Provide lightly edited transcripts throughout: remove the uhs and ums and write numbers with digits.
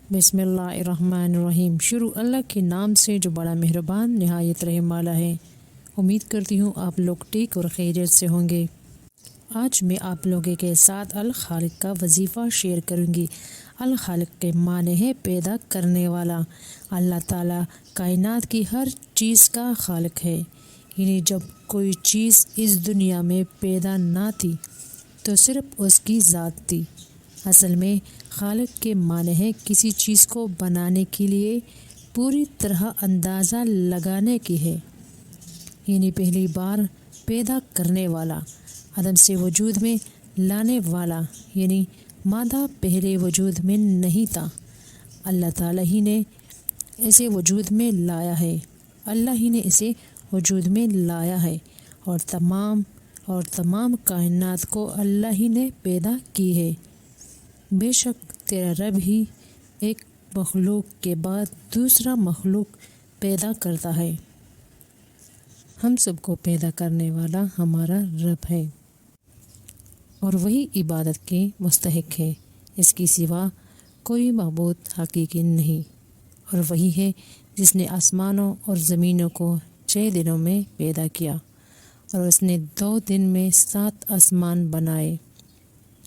बिस्मिल्लाहिर्रहमानिर्रहीम। शुरू अल्लाह के नाम से जो बड़ा मेहरबान नहायत रहम वाला है। उम्मीद करती हूँ आप लोग ठीक और खैरियत से होंगे। आज मैं आप लोगों के साथ अल खालिक का वजीफ़ा शेयर करूँगी। अल खालिक के माने है पैदा करने वाला। अल्लाह ताला कायनात की हर चीज़ का खालिक है। यानी जब कोई चीज़ इस दुनिया में पैदा ना थी तो सिर्फ उसकी ज़ात थी। असल में खालिक के माने है किसी चीज़ को बनाने के लिए पूरी तरह अंदाज़ा लगाने की है। यानी पहली बार पैदा करने वाला, अदम से वजूद में लाने वाला। यानी मादा पहले वजूद में नहीं था, अल्लाह ताला ही ने इसे वजूद में लाया है। अल्लाह ही ने इसे वजूद में लाया है और तमाम कायनात को अल्लाह ही ने पैदा की है। बेशक तेरा रब ही एक मखलूक के बाद दूसरा मखलूक पैदा करता है। हम सबको पैदा करने वाला हमारा रब है और वही इबादत के मुस्तहिक है। इसके सिवा कोई माबूद हकीकी नहीं। और वही है जिसने आसमानों और ज़मीनों को 6 दिनों में पैदा किया और उसने 2 दिन में 7 आसमान बनाए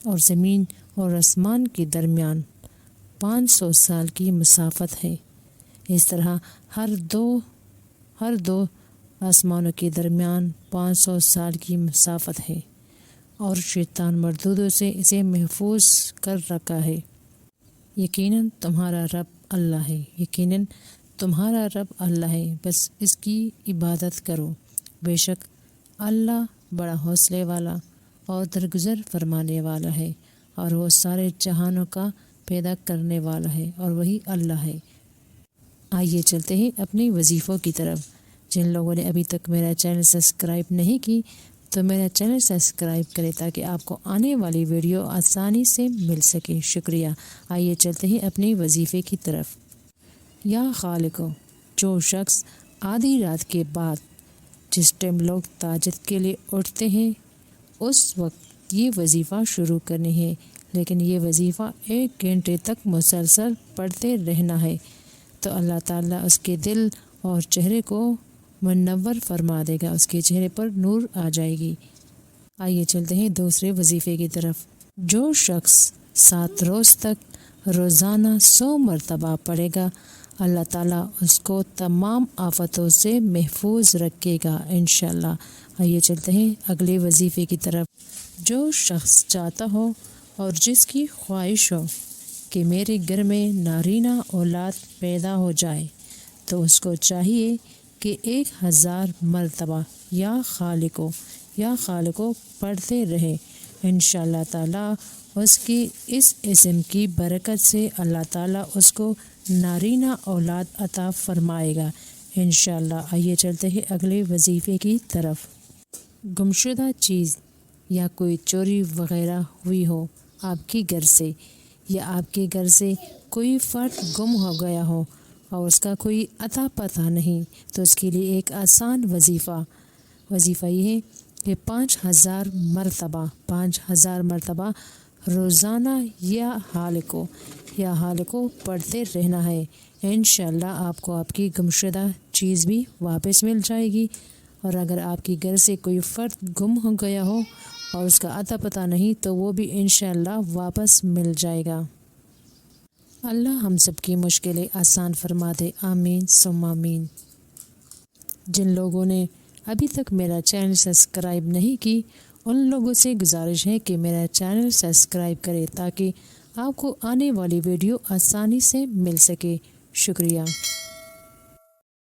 और ज़मीन और आसमान के दरमियान 500 साल की मसाफत है। इस तरह हर दो आसमानों के दरमियान 500 साल की मसाफत है और शैतान मरदूदों से इसे महफूज कर रखा है। यकीनन तुम्हारा रब अल्लाह है। यकीनन तुम्हारा रब अल्लाह है, बस इसकी इबादत करो। बेशक अल्लाह बड़ा हौसले वाला और दरगुजर फरमाने वाला है और वो सारे जहानों का पैदा करने वाला है और वही अल्लाह है। आइए चलते हैं अपने वजीफ़ों की तरफ। जिन लोगों ने अभी तक मेरा चैनल सब्सक्राइब नहीं की तो मेरा चैनल सब्सक्राइब करें ताकि आपको आने वाली वीडियो आसानी से मिल सके। शुक्रिया। आइए चलते हैं अपने वजीफ़े की तरफ। या खालिको, जो शख्स आधी रात के बाद जिस टाइम लोग ताजद के लिए उठते हैं उस वक्त ये वजीफ़ा शुरू करनी है, लेकिन ये वजीफ़ा 1 घंटे तक मुसलसल पढ़ते रहना है तो अल्लाह ताला उसके दिल और चेहरे को मुनव्वर फरमा देगा, उसके चेहरे पर नूर आ जाएगी। आइए चलते हैं दूसरे वजीफ़े की तरफ। जो शख्स 7 रोज़ तक रोज़ाना 100 मरतबा पढ़ेगा अल्लाह ताला उसको तमाम आफतों से महफूज रखेगा इंशाअल्लाह। आइए चलते हैं अगले वजीफ़े की तरफ। जो शख्स चाहता हो और जिसकी ख्वाहिश हो कि मेरे घर में नारीना औलाद पैदा हो जाए तो उसको चाहिए कि 1000 मरतबा या खालिको पढ़ते रहे। इंशाअल्लाह ताला उसकी इस इस्म की बरकत से अल्लाह ताला उसको नारीना औलाद अता फरमाएगा इंशाअल्लाह। आइए चलते हैं अगले वजीफ़े की तरफ। गुमशुदा चीज़ या कोई चोरी वग़ैरह हुई हो आपके घर से, या आपके घर से कोई फ़र्द गुम हो गया हो और उसका कोई अता पता नहीं, तो उसके लिए एक आसान वजीफ़ा ये है कि 5000 मरतबा रोज़ाना या हालिको पढ़ते रहना है। इंशाअल्लाह आपको आपकी गुमशुदा चीज़ भी वापस मिल जाएगी। और अगर आपके घर से कोई फ़र्द गुम हो गया हो और उसका अता पता नहीं तो वो भी इंशाअल्लाह वापस मिल जाएगा। अल्लाह हम सब की मुश्किलें आसान फरमा दे। आमीन सुम्मा आमीन। जिन लोगों ने अभी तक मेरा चैनल सब्सक्राइब नहीं की उन लोगों से गुजारिश है कि मेरा चैनल सब्सक्राइब करें ताकि आपको आने वाली वीडियो आसानी से मिल सके। शुक्रिया।